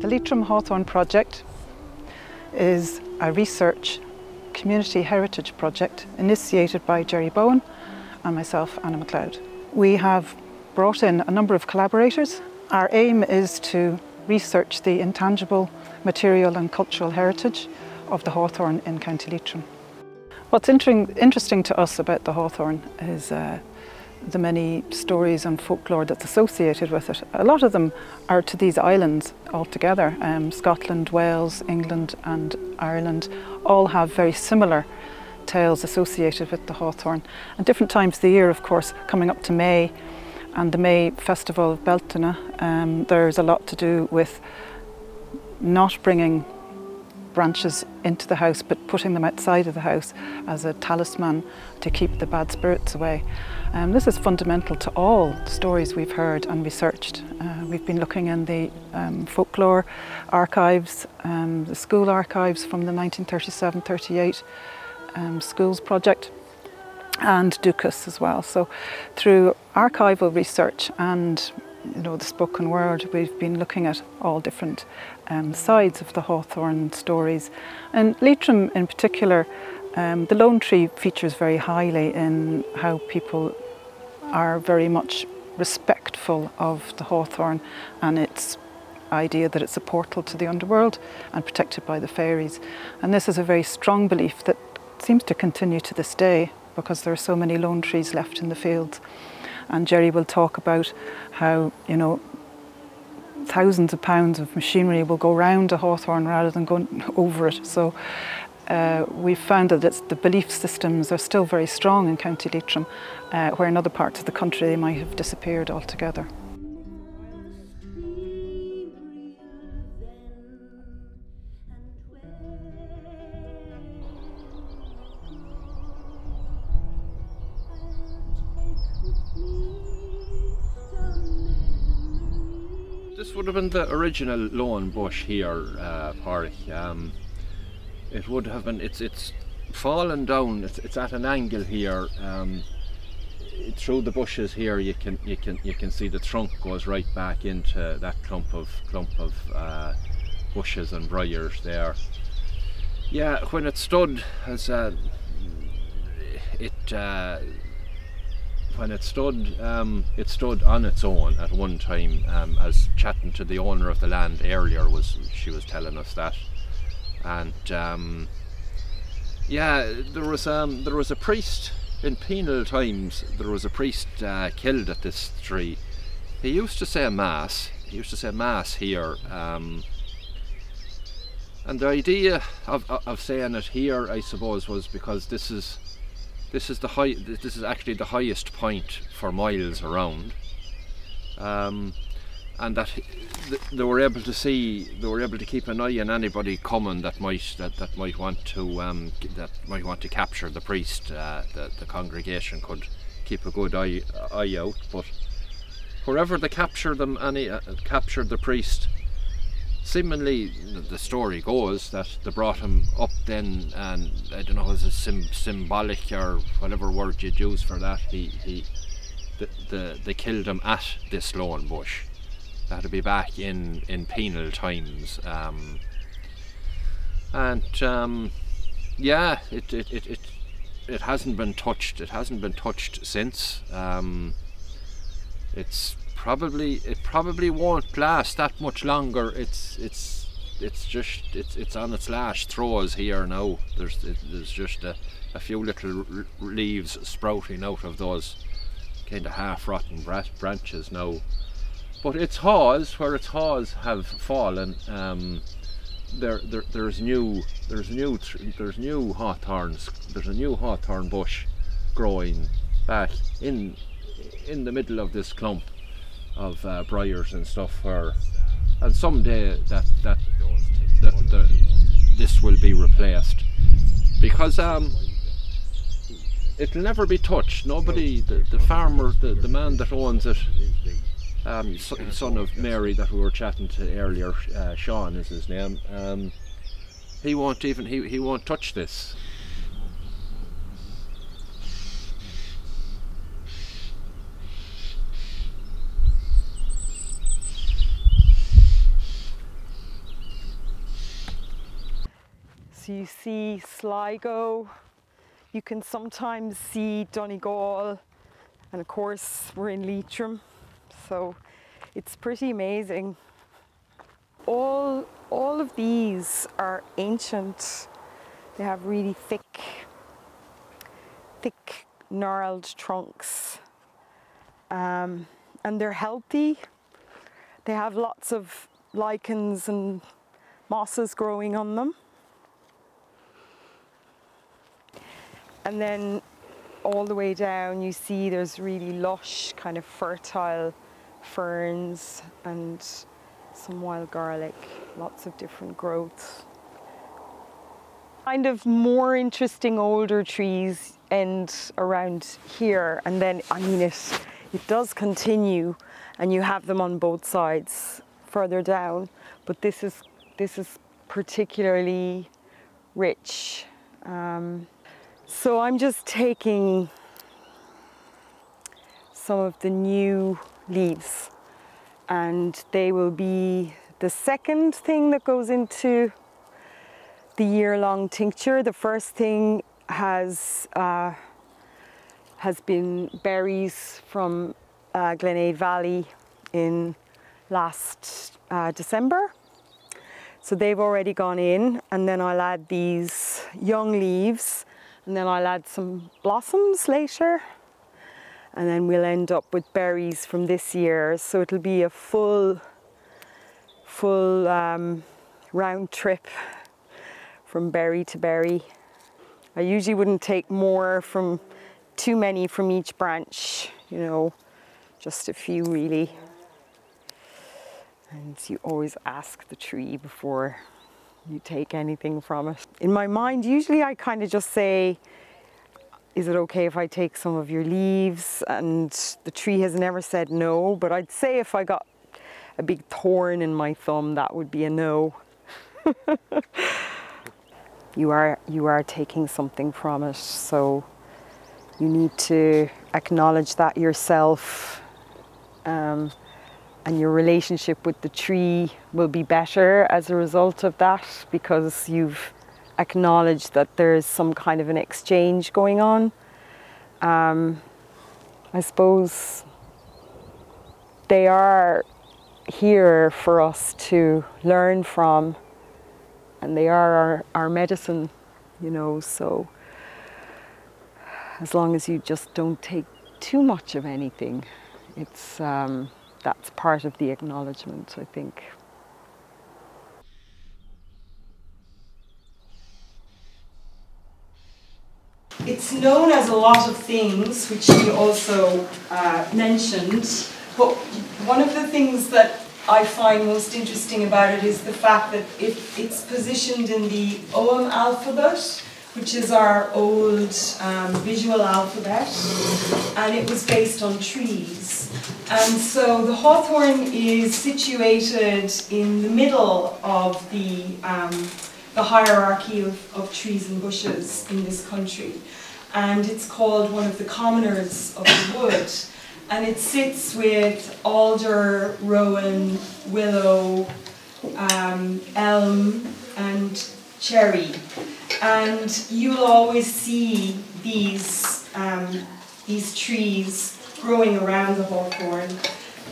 Leitrim Hawthorn Project is a research community heritage project initiated by Jerry Bowen and myself, Anna MacLeod. We have brought in a number of collaborators. Our aim is to research the intangible material and cultural heritage of the hawthorn in County Leitrim. What's interesting to us about the hawthorn is the many stories and folklore that's associated with it. A lot of them are to these islands altogether. Scotland, Wales, England and Ireland all have very similar tales associated with the hawthorn. And different times of the year, of course, coming up to May and the May festival of Beltana, there's a lot to do with not bringing branches into the house but putting them outside of the house as a talisman to keep the bad spirits away. This is fundamental to all the stories we've heard and researched. We've been looking in the folklore archives, the school archives from the 1937-38 schools project, and Dukas as well. So through archival research and the spoken word, we've been looking at all different sides of the hawthorn stories. And Leitrim in particular, the lone tree features very highly in how people are very much respectful of the hawthorn and its idea that it's a portal to the underworld and protected by the fairies. And this is a very strong belief that seems to continue to this day because there are so many lone trees left in the fields. And Jerry will talk about how, thousands of pounds of machinery will go round a hawthorn rather than going over it. So we've found that the belief systems are still very strong in County Leitrim, where in other parts of the country they might have disappeared altogether. This would have been the original lone bush here, Pádraig. It would have been. It's fallen down. It's at an angle here. Through the bushes here, you can see the trunk goes right back into that clump of bushes and briars there. Yeah, when it stood as when it stood on its own at one time, as chatting to the owner of the land earlier she was telling us that. And yeah, there was a priest in penal times. There was a priest killed at this tree. He used to say mass. He used to say mass here. And the idea of saying it here, I suppose, was because this is actually the highest point for miles around, and that they were able to keep an eye on anybody coming that might want to capture the priest. The congregation could keep a good eye out, but wherever they captured the priest, seemingly the story goes that they brought him up then, and I don't know, is it symbolic or whatever word you'd use for that, they killed him at this lone bush. That'd be back in penal times, yeah, it hasn't been touched. It hasn't been touched since. It probably won't last that much longer. It's on its last throes here now. There's just a few little leaves sprouting out of those kind of half-rotten branches now. But its haws, where its haws have fallen, there's new hawthorns. There's a new hawthorn bush growing back in the middle of this clump of briars and stuff, and someday this will be replaced, because it'll never be touched. Nobody, the farmer, the man that owns it, son of Mary that we were chatting to earlier, Sean is his name, he won't touch this. So you see Sligo, you can sometimes see Donegal, and of course we're in Leitrim, so it's pretty amazing. All of these are ancient. They have really thick gnarled trunks, and they're healthy. They have lots of lichens and mosses growing on them. And then all the way down you see there's really lush, kind of fertile ferns and some wild garlic, lots of different growths. Kind of more interesting older trees end around here, and then I mean it does continue, and you have them on both sides further down, but this is particularly rich. So I'm just taking some of the new leaves, and they will be the second thing that goes into the year-long tincture. The first thing has been berries from Glenade Valley in last December. So they've already gone in, and then I'll add these young leaves, and then I'll add some blossoms later, and then we'll end up with berries from this year. So it'll be a full round trip from berry to berry. I usually wouldn't take too many from each branch, you know, just a few really. And you always ask the tree before you take anything from it. In my mind, usually I kind of just say, is it okay if I take some of your leaves? And the tree has never said no, but I'd say if I got a big thorn in my thumb, that would be a no. You are taking something from it, so you need to acknowledge that yourself, and your relationship with the tree will be better as a result of that, because you've acknowledged that there's some kind of an exchange going on. I suppose they are here for us to learn from, and they are our medicine, you know, so as long as you just don't take too much of anything, it's that's part of the acknowledgement, I think. It's known as a lot of things, which he also mentioned, but one of the things that I find most interesting about it is the fact that it's positioned in the Ogham alphabet, which is our old visual alphabet, and it was based on trees. And so the hawthorn is situated in the middle of the hierarchy of trees and bushes in this country. And it's called one of the commoners of the wood. And it sits with alder, rowan, willow, elm and cherry. And you'll always see these trees growing around the hawthorn.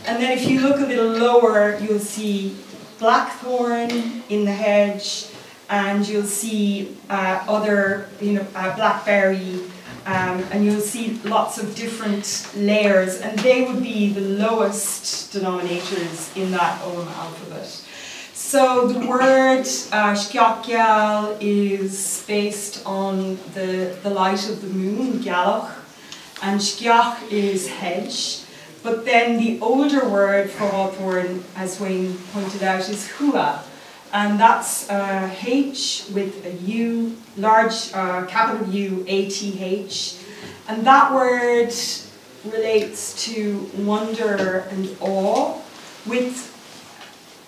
And then if you look a little lower, you'll see blackthorn in the hedge, and you'll see other, blackberry, and you'll see lots of different layers, and they would be the lowest denominators in that Ogham alphabet. So the word sciacial is based on the light of the moon, Galach, and sciach is hedge. But then the older word for hawthorn, as Wayne pointed out, is hua. And that's H with a U, large capital U, A-T-H. And that word relates to wonder and awe, with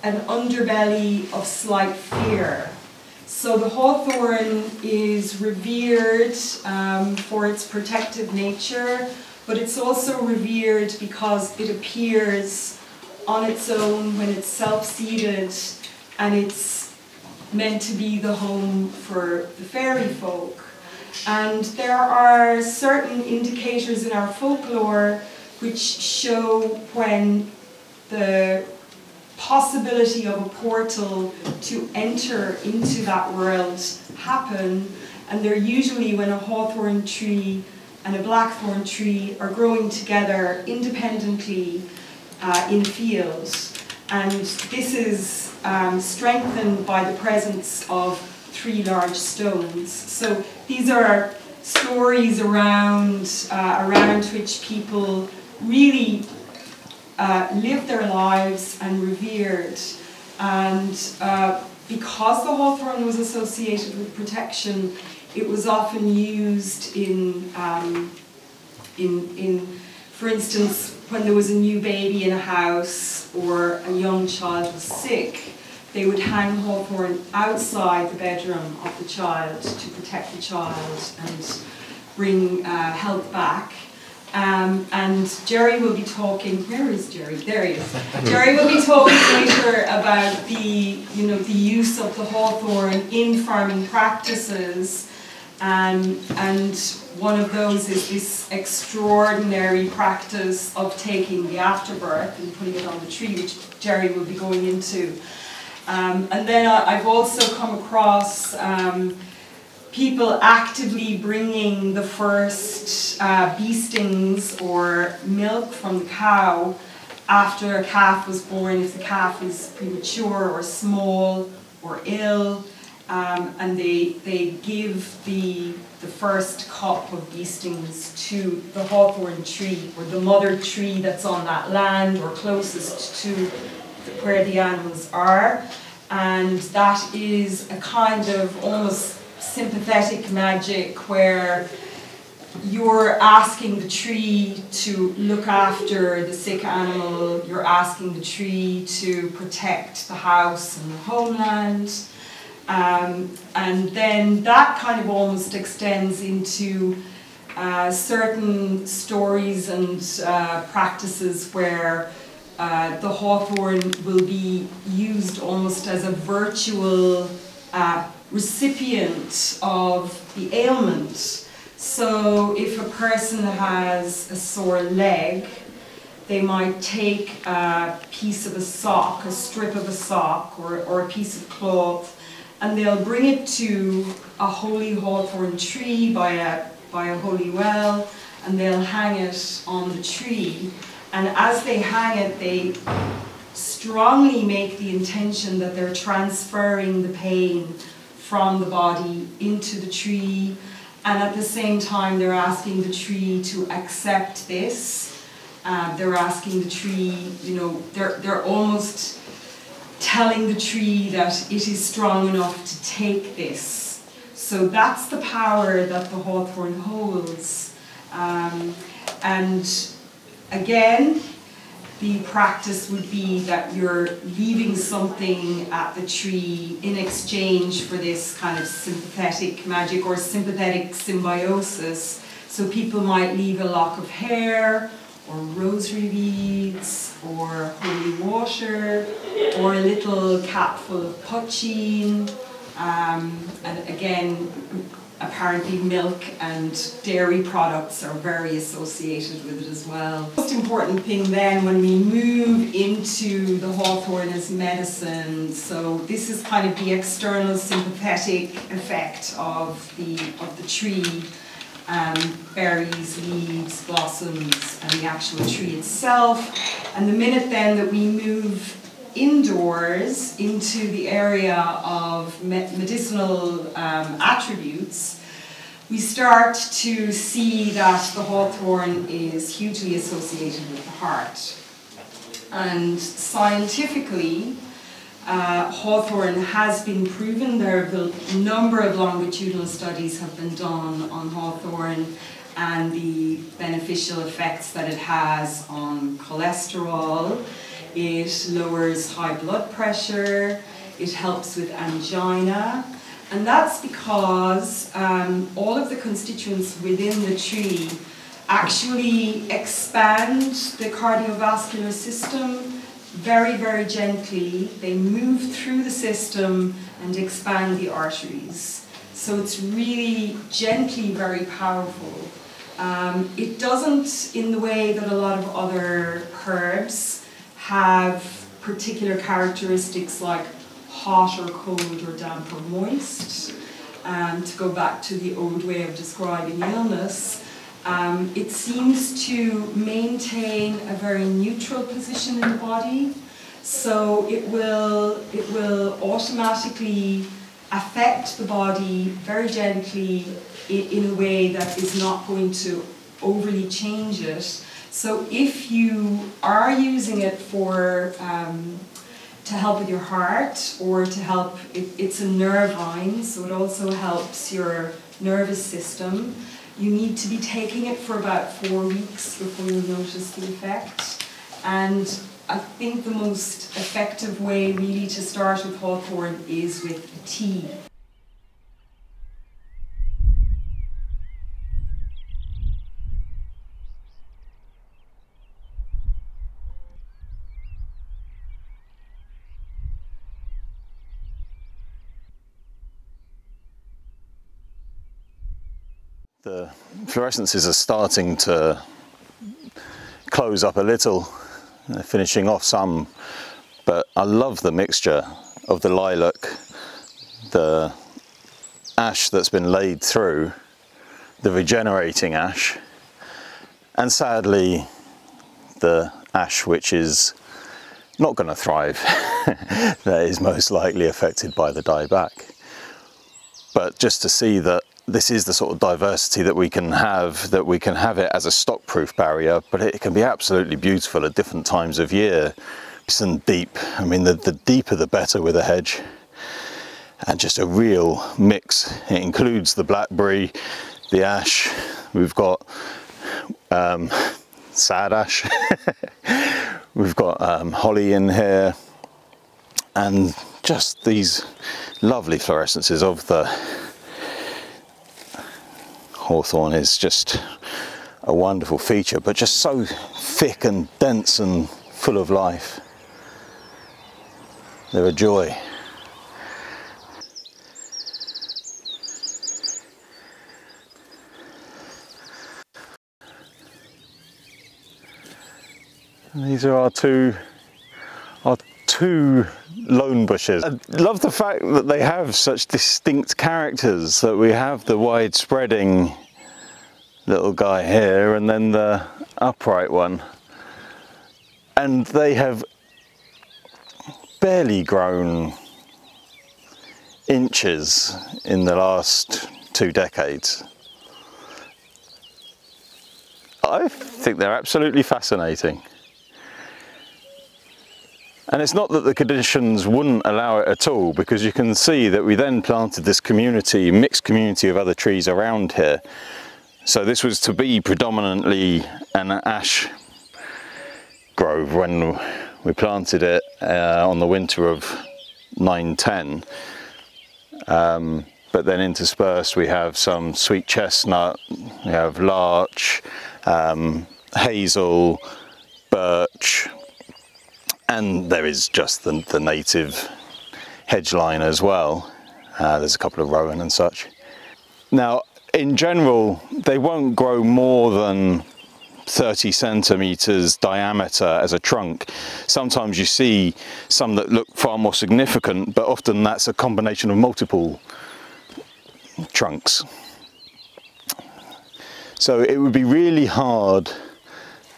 an underbelly of slight fear. So the hawthorn is revered for its protective nature, but it's also revered because it appears on its own when it's self-seeded, and it's meant to be the home for the fairy folk. And there are certain indicators in our folklore which show when the possibility of a portal to enter into that world happen, and they're usually when a hawthorn tree and a blackthorn tree are growing together independently in fields. And this is strengthened by the presence of 3 large stones. So these are stories around which people really lived their lives and revered. And because the hawthorn was associated with protection, it was often used in, for instance, when there was a new baby in a house or a young child was sick, they would hang hawthorn outside the bedroom of the child to protect the child and bring health back. And Jerry will be talking, where is Jerry? There he is. Jerry will be talking later about the use of the hawthorn in farming practices. And one of those is this extraordinary practice of taking the afterbirth and putting it on the tree, which Jerry will be going into. And then I've also come across people actively bringing the first bee stings or milk from the cow after a calf was born, if the calf is premature or small or ill. And they give the first cup of bee stings to the hawthorn tree or the mother tree that's on that land or closest to where the animals are. And that is a kind of almost sympathetic magic where you're asking the tree to look after the sick animal, you're asking the tree to protect the house and the homeland. And then that kind of almost extends into certain stories and practices where the hawthorn will be used almost as a virtual recipient of the ailment. So if a person has a sore leg, they might take a piece of a sock, a strip of a sock, or a piece of cloth, and they'll bring it to a holy hawthorn tree by a holy well, and they'll hang it on the tree. And as they hang it, they strongly make the intention that they're transferring the pain from the body into the tree, and at the same time they're asking the tree to accept this. They're asking the tree, they're almost telling the tree that it is strong enough to take this. So that's the power that the hawthorn holds. And again, the practice would be that you're leaving something at the tree in exchange for this kind of sympathetic magic or sympathetic symbiosis. So people might leave a lock of hair, or rosary beads, or holy water, or a little cap full of poachine, and again, apparently milk and dairy products are very associated with it as well. The most important thing then when we move into the hawthorn as medicine, so this is kind of the external sympathetic effect of the tree, berries, leaves, blossoms, and the actual tree itself. And the minute then that we move indoors into the area of medicinal attributes, we start to see that the hawthorn is hugely associated with the heart. And scientifically, hawthorn has been proven. There are a number of longitudinal studies have been done on hawthorn and the beneficial effects that it has on cholesterol. It lowers high blood pressure, it helps with angina, and that's because all of the constituents within the tree actually expand the cardiovascular system very, very gently, they move through the system and expand the arteries. So it's really gently very powerful. It doesn't, in the way that a lot of other herbs have particular characteristics like hot or cold or damp or moist. To go back to the old way of describing illness, it seems to maintain a very neutral position in the body. So it will automatically affect the body very gently in a way that is not going to overly change it. So if you are using it for to help with your heart or to help, it's a nervine, so it also helps your nervous system. You need to be taking it for about 4 weeks before you'll notice the effect. And I think the most effective way really to start with hawthorn is with tea. The fluorescences are starting to close up a little, they're finishing off some, but I love the mixture of the lilac, the ash that's been laid through, the regenerating ash, and sadly the ash which is not going to thrive, that is most likely affected by the dieback. But just to see that this is the sort of diversity that we can have it as a stock-proof barrier, but it can be absolutely beautiful at different times of year. Nice and deep, I mean the deeper the better with a hedge, and just a real mix. It includes the blackberry, the ash, we've got sad ash, we've got holly in here, and just these lovely fluorescences of the hawthorn is just a wonderful feature, but just so thick and dense and full of life. They're a joy. And these are our two lone bushes. I love the fact that they have such distinct characters, that we have the wide spreading little guy here and then the upright one, and they have barely grown inches in the last 2 decades. I think they're absolutely fascinating. And it's not that the conditions wouldn't allow it at all, because you can see that we then planted this community, mixed community of other trees around here. So this was to be predominantly an ash grove when we planted it on the winter of 9-10. But then interspersed we have some sweet chestnut, we have larch, hazel, birch, and there is just the native hedge line as well. There's a couple of rowan and such. Now, in general, they won't grow more than 30 centimeters diameter as a trunk. Sometimes you see some that look far more significant, but often that's a combination of multiple trunks. So it would be really hard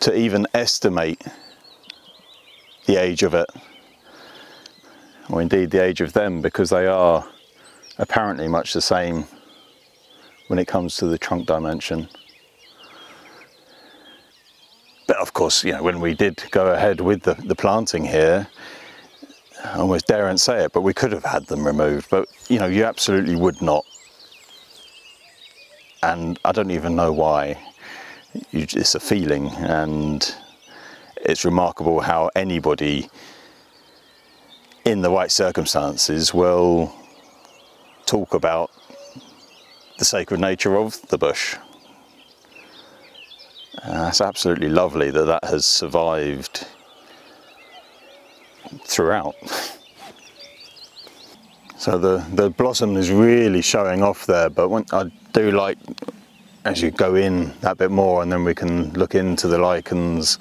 to even estimate the age of it, or indeed the age of them, because they are apparently much the same when it comes to the trunk dimension. But of course, you know, when we did go ahead with the planting here, I almost daren't say it, but we could have had them removed, but you know, you absolutely would not. And I don't even know why. It's a feeling, and it's remarkable how anybody in the right circumstances will talk about the sacred nature of the bush. It's absolutely lovely that that has survived throughout. So the blossom is really showing off there, but I do like as you go in that bit more, and then we can look into the lichens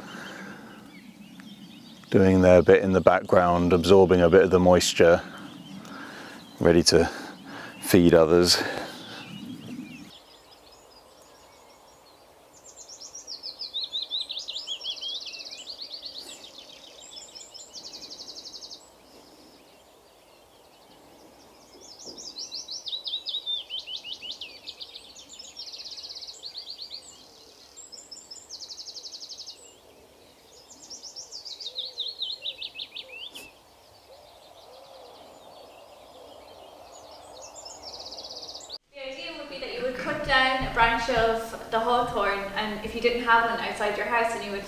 doing their bit in the background, absorbing a bit of the moisture, ready to feed others. Down a branch of the hawthorn, and if you didn't have one outside your house, and you would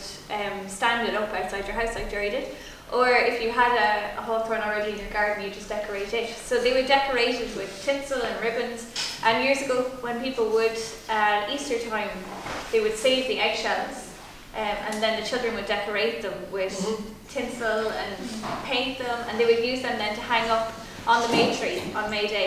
stand it up outside your house like Jerry did, or if you had a hawthorn already in your garden, you just decorate it. So they would decorate it with tinsel and ribbons, and years ago when people would, at Easter time, they would save the eggshells, and then the children would decorate them with tinsel and paint them, and they would use them then to hang up on the May tree on May Day.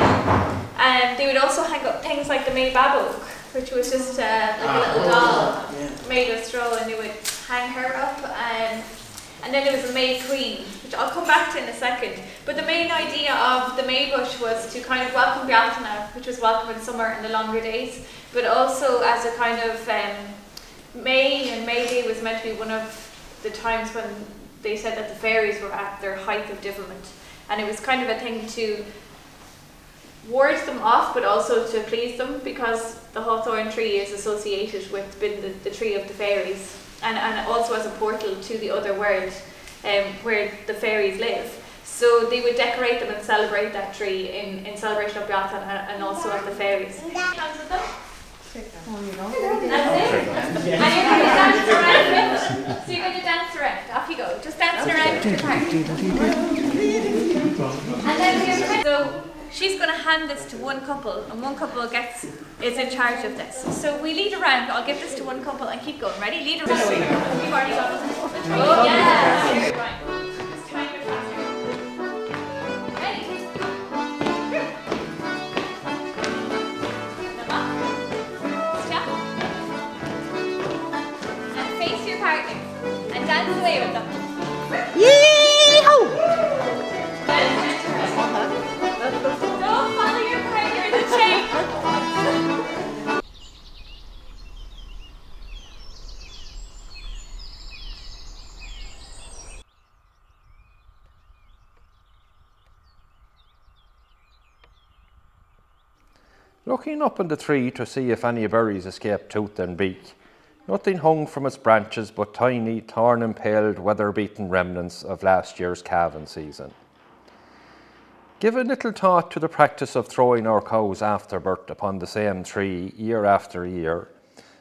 And they would also hang up things like the May Babbock, which was just like a little doll made of straw, and they would hang her up. And then there was a May Queen, which I'll come back to in a second. But the main idea of the May bush was to kind of welcome Bealtaine, which was welcome in summer in the longer days, but also as a kind of May and May Day was meant to be one of the times when they said that the fairies were at their height of devilment. And it was kind of a thing to ward them off, but also to please them, because the hawthorn tree is associated with being the tree of the fairies, and also as a portal to the other world where the fairies live. So they would decorate them and celebrate that tree in celebration of Bealtaine and also of the fairies. Hands with them. That's it. And you're going to dance around with them. So you're going to dance around. Off you go. Just dancing around with your partner. And then so she's going to hand this to one couple, and one couple is in charge of this. So we lead around. I'll give this to one couple and keep going. Ready? Lead around. You've already got it. Oh yeah. Right. Just time it faster. Ready? Step. And face your partner and dance away with them. Yee-hoo! Don't follow your partner in the chain. Looking up in the tree to see if any berries escaped tooth and beak, nothing hung from its branches but tiny, thorn-impaled, weather-beaten remnants of last year's calving season. Give a little thought to the practice of throwing our cows afterbirth upon the same tree year after year.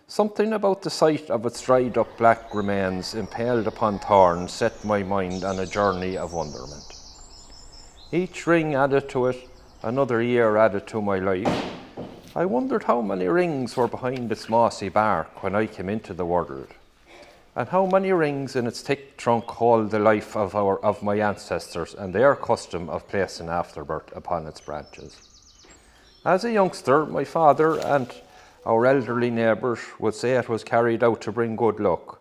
Something about the sight of its dried up black remains impaled upon thorns set my mind on a journey of wonderment. Each ring added to it, another year added to my life. I wondered how many rings were behind its mossy bark when I came into the world, and how many rings in its thick trunk hold the life of my ancestors and their custom of placing afterbirth upon its branches. As a youngster, my father and our elderly neighbours would say it was carried out to bring good luck.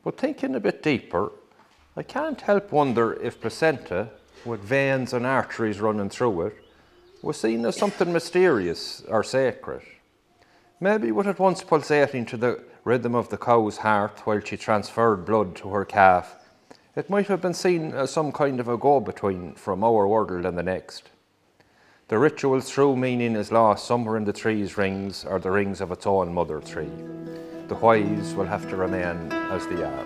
But thinking a bit deeper, I can't help wonder if placenta, with veins and arteries running through it, was seen as something mysterious or sacred. Maybe with it once pulsating to the rhythm of the cow's heart while she transferred blood to her calf, it might have been seen as some kind of a go-between from our world and the next. The ritual's true meaning is lost somewhere in the tree's rings or the rings of its own mother tree. The whys will have to remain as they are.